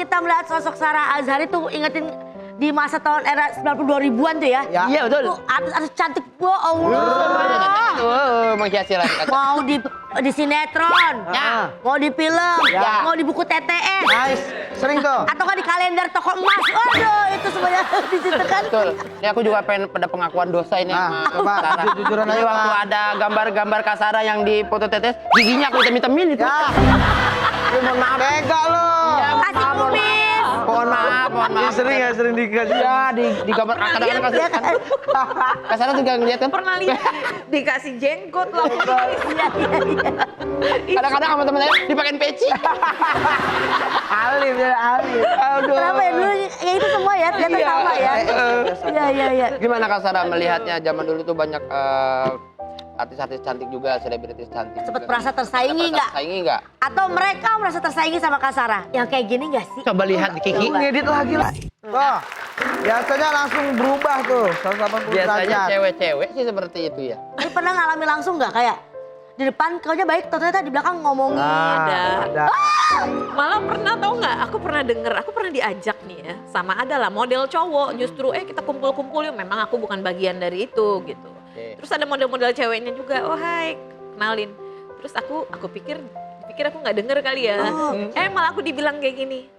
kita melihat sosok Sarah Azhari tuh ingetin di masa tahun era 90 2000-an tuh ya. Iya betul. Tuh artis-artis cantik, wah Allah. Menghiasi lah. Mau di sinetron, Ya. mau di film, Ya. mau di buku TTS. Nice. Sering tuh. Atau kan di kalender toko emas. Waduh, itu semuanya di situ kan. Betul. Ini aku juga pengen pada pengakuan dosa ini. Nah, coba Sarah. jujur-jujuran Jadi aja, waktu Pak. ada gambar-gambar Kak Sarah yang di foto tetes, giginya aku hitam-hitamin itu. Ya. Mohon maaf. Tega lo. Kasih kumis. Mohon maaf. Sering dikasih. Ya di gambar kadang-kadang Iya kan. kan? Kak Sarah juga ngeliat kan? Pernah lihat dikasih jenggot lah. Kadang-kadang sama temen saya dipakein peci. Alif ya, Alif. Aduh. Kenapa ya dulu ya itu semua ya ternyata Iya. sama ya. Iya. Gimana Kak Sarah melihatnya zaman dulu tuh banyak artis-artis cantik juga, selebritis cantik. Sempet juga. merasa tersaingi nggak? Tersaingi nggak? Atau mereka merasa tersaingi sama Kak Sarah? Yang kayak gini nggak sih? Coba lihat di Kiki. Ngedit lagi lah. Tuh. Biasanya langsung berubah tuh 180 Biasanya derajat. cewek-cewek sih seperti itu ya. Tapi pernah ngalami langsung nggak kayak di depan kaunya baik, ternyata di belakang ngomongin. Ada. Malah pernah tau nggak? Aku pernah denger, aku pernah diajak nih ya, sama adalah model cowok. Justru kita kumpul-kumpul yuk. Memang aku bukan bagian dari itu gitu. Oke. Terus ada model-model ceweknya juga. Oh hai, kenalin. Terus aku pikir aku nggak denger kali ya. Malah aku dibilang kayak gini.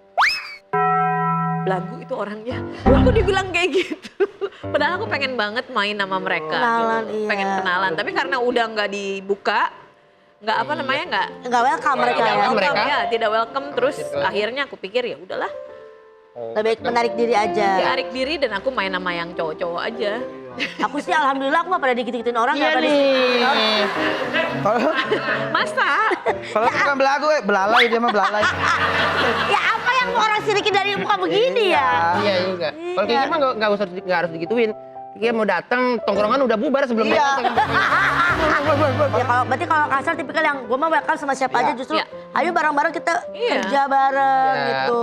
Belagu itu orangnya. Aku dibilang kayak gitu. Padahal aku pengen banget main sama mereka. Kenalan, gitu. iya. Pengen kenalan. Tapi karena udah nggak dibuka, nggak apa namanya Nggak welcome mereka Nggak ya. welcome. Mereka. ya, tidak welcome. Terus Gitu. akhirnya aku pikir ya udahlah, Lebih baik menarik diri aja. tarik diri dan aku main sama yang cowok-cowok aja. Aku sih alhamdulillah aku nggak pernah dikit-dikitin orang. Iya nggak pernah nih. Kalau Masa? kalau bukan belagu, belalai dia mah belalai. Ya apa yang orang sirikin dari muka begini ya? Iya juga. Kalau Kiki mah nggak harus digituin. Kiki mau datang, tongkrongan udah bubar sebelum dia Iya. datang. Ya kalau berarti kalau kasar tipikal yang gue mah welcome sama siapa aja justru. Iya. Ayo bareng-bareng kita Iya. kerja bareng Iya. gitu.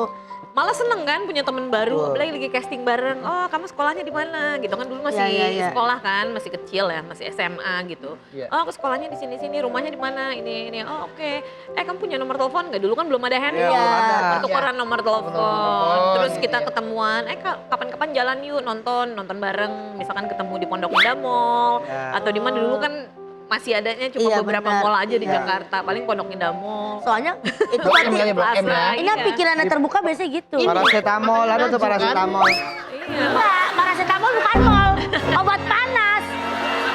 Malah seneng kan punya temen baru, apalagi lagi casting bareng. Oh kamu sekolahnya di mana? Gitu kan dulu masih Iya. sekolah kan, masih kecil ya, masih SMA gitu. Iya. Oh aku sekolahnya di sini, rumahnya di mana? Ini. Oh oke. Kamu punya nomor telepon nggak? Dulu kan belum ada handphone. Iya, belum ada. Tukeran nomor telepon. telepon, Terus kita iya. ketemuan. Kapan-kapan jalan yuk nonton bareng. Misalkan ketemu di Pondok Indah Mall Iya. atau di mana dulu kan masih adanya cuma Iya, beberapa benar. mall aja di Iya. Jakarta. Paling Pondok Indah Mall. Soalnya itu Blok M nanti kali ya, Blok M ya. ini Iya. pikirannya terbuka biasanya gitu. Paracetamol, ada tuh paracetamol. Iya. Enggak, paracetamol bukan mall, obat panas.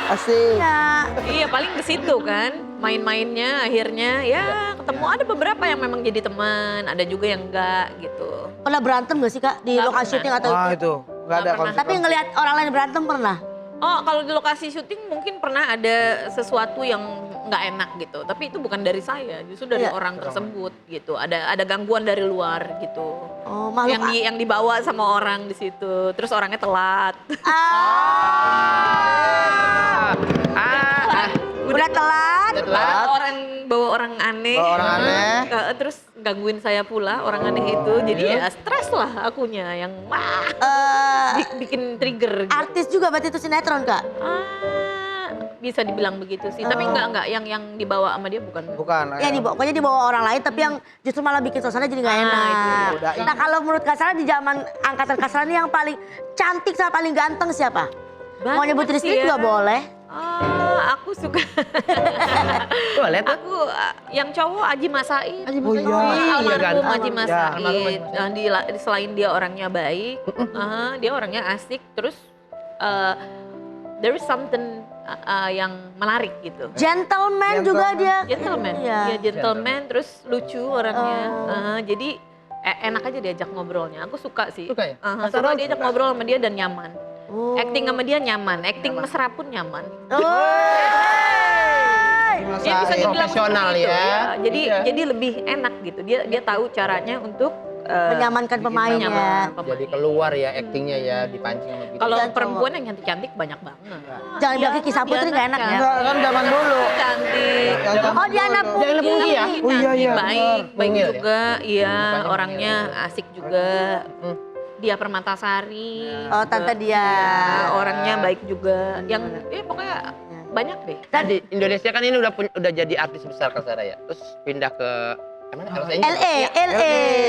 Asik. Ya. Iya paling ke situ kan main-mainnya akhirnya ya ketemu ada beberapa yang memang jadi teman, ada juga yang enggak gitu. Pernah berantem gak sih Kak di Nggak lokasi pernah. syuting atau Wah itu, nggak ada Nggak pernah. tapi ngelihat orang lain berantem pernah? Oh kalau di lokasi syuting mungkin pernah ada sesuatu yang nggak enak gitu, tapi itu bukan dari saya, justru dari Iya. orang tersebut gitu. Ada gangguan dari luar gitu. Oh makhluk. Yang dibawa sama orang di situ, terus orangnya telat. Udah telat. Telat. Bawa orang aneh. Bawa orang aneh. Terus gangguin saya pula orang aneh itu. Jadi ya stres lah akunya yang wah bikin trigger. Gitu. Artis juga berarti itu sinetron Kak? Bisa dibilang begitu sih. Tapi enggak yang dibawa sama dia bukan. Bukan. Ya pokoknya dibawa orang lain tapi yang justru malah bikin suasana jadi nggak Ah, enak. itu udah. Nah kalau menurut Kak Sarah di zaman angkatan Kak Sarah ini yang paling cantik sama paling ganteng siapa? Mau Banyak nyebut sih Rizky ya. juga boleh. Aku suka. Boleh tuh. Aku yang cowok Aji Masaid. Oh iya. Almarhum Iya, Aji kan? Masaid. Selain dia orangnya baik, dia orangnya asik. Terus there is something yang menarik gitu. Gentleman juga dia. Gentleman, Iya. dia gentleman. Terus lucu orangnya. Jadi enak aja diajak ngobrolnya. Aku suka sih. Suka ya? Suka diajak ngobrol sama dia dan nyaman. Oh. Acting sama dia nyaman, acting mesra pun nyaman. Dia bisa dibilang Profesional seperti itu, ya. Jadi Iya. jadi lebih enak gitu. Dia tahu caranya untuk Menyamankan pemainnya. nyaman pemain. Jadi keluar ya aktingnya ya dipancing sama gitu. Kalau Iya, perempuan yang cantik-cantik banyak banget. Jangan bilang Kiki Saputri nggak enak ya. Enggak, kan zaman dulu. Cantik. Oh dia anak Jangan Pungki. Pungki ya? Oh, iya, iya, Baik Mungil ya? juga. Iya, Mukanya orangnya asik juga. Dia Permatasari. Oh tante dia. Ya, orangnya baik juga. Yang pokoknya banyak deh. Di Indonesia kan ini udah jadi artis besar Kak Sarah ya. Terus pindah ke Emang Los Angeles? LA,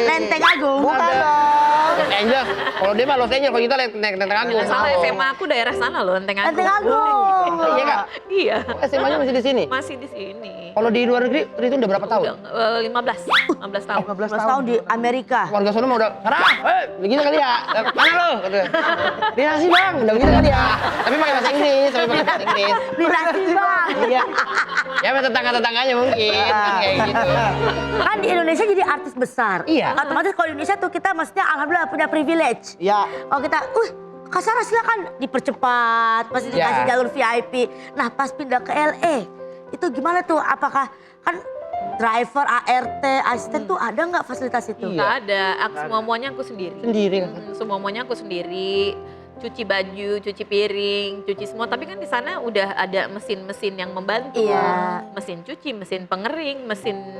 Lenteng Agung. Bukan dong. Los Angeles. Kalau dia mah Los Angeles, kalau kita Lenteng Agung. Nggak salah SMA aku daerah sana loh, Lenteng Agung. Lenteng Agung. Iya Kak? Iya, SMA-nya masih di sini? masih di sini. Kalau di luar negeri, itu udah berapa tahun? Udah 15 tahun. 15 15 tahun di Amerika. Keluarga sono mah udah, Sarah, begitu kali ya? Mana lo? Dinasi bang, udah begitu kali ya? Tapi pakai bahasa Inggris, Dinasti bang. Iya. Ya sama tetangga-tetangganya mungkin, kan kayak gitu. Kan di Indonesia jadi artis besar. Iya. Otomatis kalau di Indonesia tuh kita maksudnya alhamdulillah punya privilege. Ya. Oh kita, Kak Sarah silakan dipercepat, pasti dikasih Ya. jalur VIP. Nah pas pindah ke LA, itu gimana tuh? Apakah kan driver, ART, asisten tuh ada nggak fasilitas itu? Iya. Nggak ada, semuanya aku sendiri. Sendiri kan? Semuanya aku sendiri. Cuci baju, cuci piring, cuci semua. Tapi kan di sana udah ada mesin-mesin yang membantu. Iya. Mesin cuci, mesin pengering, mesin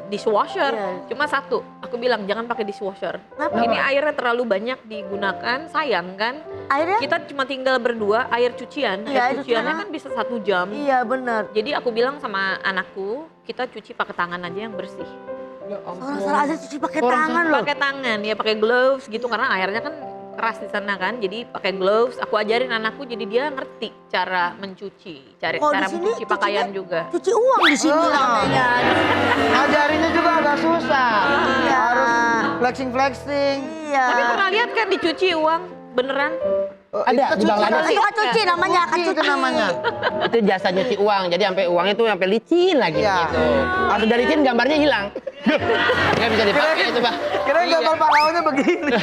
dishwasher. Iya. Cuma satu, aku bilang jangan pakai dishwasher. Kenapa? Ini airnya terlalu banyak digunakan, sayang kan. Akhirnya? Kita cuma tinggal berdua, air cucian. Iya, Air air cuciannya cucian. kan bisa 1 jam. Iya benar. Jadi aku bilang sama anakku, kita cuci pakai tangan aja yang bersih. Orang salah aja cuci pakai Orang tangan loh. Pakai tangan, ya pakai gloves gitu karena airnya kan keras di sana kan. Jadi pakai gloves, aku ajarin anakku jadi dia ngerti cara mencuci, cara Kalau di sini mencuci pakaian cucinya juga. Cuci uang di sini namanya. Ngajarinnya juga agak susah. Iya. Harus flexing. Iya. Tapi pernah lihat kan dicuci uang beneran? Ada, di Bang Laden. Itu kan cuci namanya, kan Itu cuci. namanya. Itu jasa nyuci uang, jadi sampai uangnya tuh sampai licin lagi Iya. gitu. Kalau udah licin gambarnya hilang. Nggak bisa dipakai itu Pak. Kira gambar pahlawannya begini.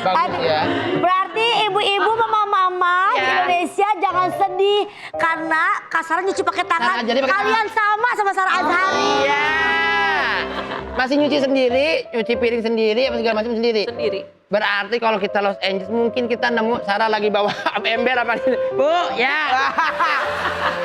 Bagus ya. Berarti ibu-ibu, mama-mama di Iya. Indonesia jangan sedih karena Kak Sarah nyuci pakai tangan. Nah, jadi pakai Kalian sama Sarah Azhari. Iya. Masih nyuci sendiri, nyuci piring sendiri, apa segala macam sendiri. Sendiri. Berarti kalau kita Los Angeles mungkin kita nemu Sarah lagi bawa ember apa gitu. Bu, ya.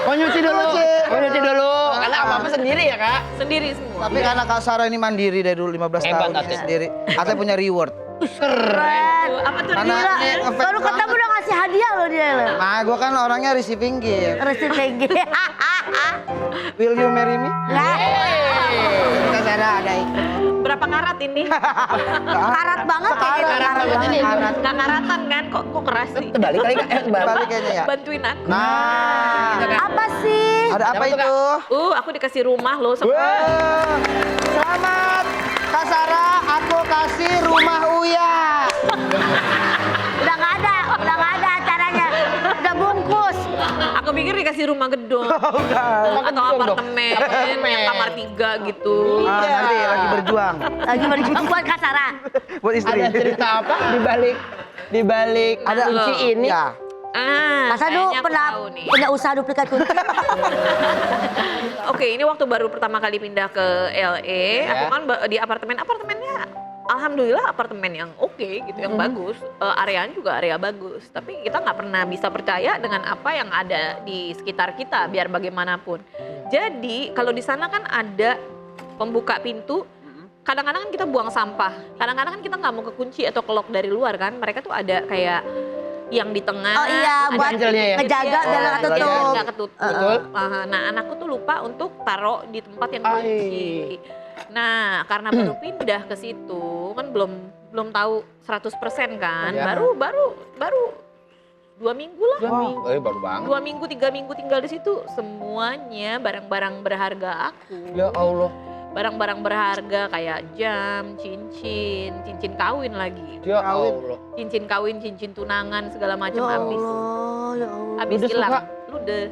Mau nyuci dulu. Mau nyuci dulu. Karena apa-apa sendiri ya, Kak. Sendiri semua. Tapi karena Kak Sarah ini mandiri dari dulu 15 Hebat, tahun Ate. sendiri. Ate punya reward. Keren. Apa tuh Karena dia? ini ngefans Baru ketemu banget. udah ngasih hadiah loh dia loh. Nah, gue kan orangnya receiving gift. Resin tinggi. Will you marry me? Kak Sarah ada ikut. Berapa karat ini? Karat banget kayak gitu. Karat banget ini. Karat. Nggak karatan kan? Kok keras sih? Terbalik kali, Kak. Balik kayaknya ya. Bantuin aku. Nah, Apa sih? ada apa Dapat tuh, itu? Aku dikasih rumah loh. Wah, selamat Kak Sarah, aku kasih rumah Uya. Udah nggak ada acaranya. Udah bungkus. Aku pikir dikasih rumah gedung. Atau apartemen yang kamar 3 gitu. Ah, nanti lagi berjuang Lagi berjuang buat Kak Sarah. buat istri. Ada cerita apa di balik Ada kunci ini? Ya. Masa dulu Kayaknya aku pernah tahu nih. punya usaha duplikat kunci? Oke, ini waktu baru pertama kali pindah ke LA, Ya. aku kan di apartemennya alhamdulillah apartemen yang oke gitu, yang bagus, areanya juga area bagus. Tapi kita nggak pernah bisa percaya dengan apa yang ada di sekitar kita, biar bagaimanapun. Jadi kalau di sana kan ada pembuka pintu. Kadang-kadang kan kita buang sampah, kadang-kadang kan kita nggak mau kekunci atau kelok dari luar kan. Mereka tuh ada kayak yang di tengah. Oh iya, ada buat penjelnya ya? ngejaga Iya, biar nggak ketutup. nggak ketutup. Betul. Nah, anakku tuh lupa untuk taruh di tempat yang Ai. kunci. Nah, karena baru pindah ke situ, kan belum tahu 100% kan. Ya. Baru 2 minggu lah. 2 minggu. Baru banget. 2 minggu, 3 minggu tinggal di situ, semuanya barang-barang berharga aku. Ya Allah. Barang-barang berharga kayak jam, cincin kawin lagi. Ya Allah. Cincin kawin, cincin tunangan, segala Ya macam habis. Allah, ya Allah. Habis Ludes, hilang. Kak? Ludes.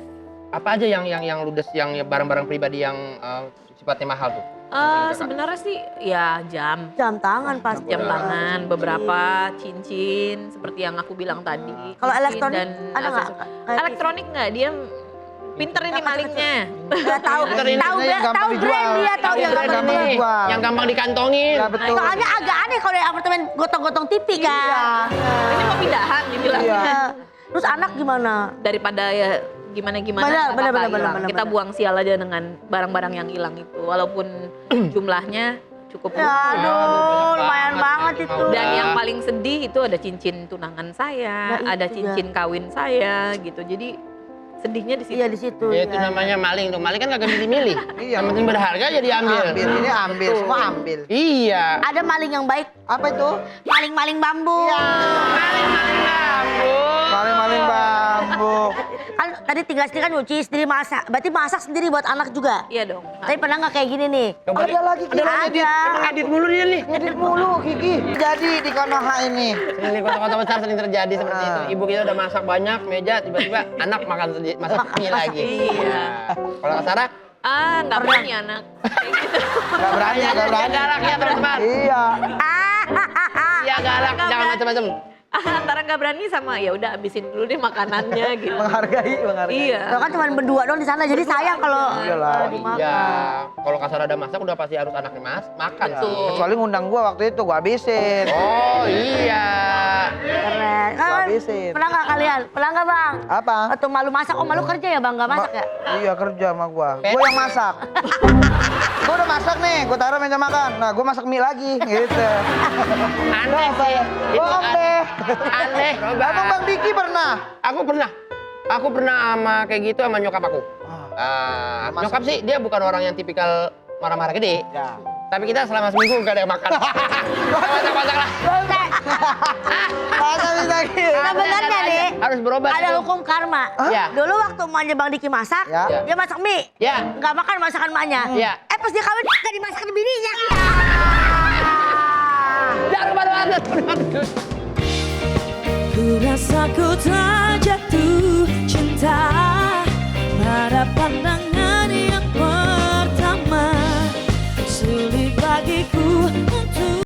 Apa aja yang ludes, yang barang-barang pribadi yang sifatnya mahal tuh? Sebenarnya sih ya jam Jam tangan pasti. jam tangan, beberapa cincin seperti yang aku bilang tadi. Kalau Cincin elektronik dan ada nggak? aksesoris. Elektronik nggak, dia pinter ini malingnya. Nggak tahu, Ini tahu yang gampang tahu dijual. brand dia, tahu yang Yang gampang gampang dijual. dijual. Yang gampang dikantongin. Ya betul. Soalnya agak aneh kalau di apartemen gotong-gotong TV kan. Ini mau pindahan dibilang. Iya. Terus anak gimana? Daripada ya gimana-gimana Benar, nggak benar, apa-apa benar, hilang. benar, Kita benar. buang sial aja dengan barang-barang yang hilang itu. Walaupun jumlahnya cukup Ya besar. aduh, lumayan banget itu. Dan yang paling sedih itu ada cincin tunangan saya, Nah, itu ada dia. cincin kawin saya gitu. Jadi sedihnya di situ. Iya di situ. Ya, itu iya. namanya maling tuh. Maling kan kagak milih-milih. Iya. Yang penting berharga jadi ambil. Ini ambil, semua ambil. Iya. Ada maling yang baik, Apa itu? maling-maling bambu. Maling-maling bambu. Maling-maling bambu. Kan tadi tinggal sendiri kan nyuci sendiri masak. Berarti masak sendiri buat anak juga. Iya dong. Tapi pernah nggak kayak gini nih? Coba Ada lagi Ada lagi edit. Emang edit mulu dia nih. Ngedit mulu Kiki. Jadi di Konoha ini. Di kota-kota besar sering terjadi seperti itu. Ibu kita udah masak banyak meja, tiba-tiba anak masak mie lagi. Iya. Kalau Kak Sarah, Nggak berani anak. Kayak gitu. Gak berani, gak dia berani. galak ya teman-teman. Iya. Dia galak, jangan macam-macam. Antara nggak berani sama ya udah abisin dulu deh makanannya gitu. Menghargai. Iya. Lo kan cuma berdua doang di sana, jadi sayang kalau Iyalah. dimakan. Iya. Kalau Kak Sarah ada masak udah pasti harus anaknya makan tuh. Kecuali ngundang gua waktu itu, gua habisin. Oh iya. Keren. Gua habisin. Pernah nggak kalian? Pernah nggak bang? Apa? Waktu malu masak, oh malu kerja ya bang, nggak masak ya? Iya kerja sama gua. Gua yang masak. Gua udah masak nih, gua taruh meja makan. Nah, gua masak mie lagi gitu. Aneh sih. Itu Bohong deh. aneh. Abang Bang Diki pernah? Aku pernah. Aku pernah sama kayak gitu sama nyokap aku. Masak. Nyokap sih dia bukan orang yang tipikal marah-marah gede. Ya. Tapi kita selama seminggu gak ada yang makan. Masak-masak lah. Masa bisa gitu? Sebenarnya nih, Harus berobat. ada itu. hukum karma. Ya. Dulu waktu emaknya Bang Diki masak, Ya. dia masak mie. Ya. Nggak makan masakan emaknya. Ya. Pas dia kawin, nggak dimasakin bininya. Jangan banget. Ku rasa ku tak jatuh cinta pada pandangan yang pertama. Sulit bagiku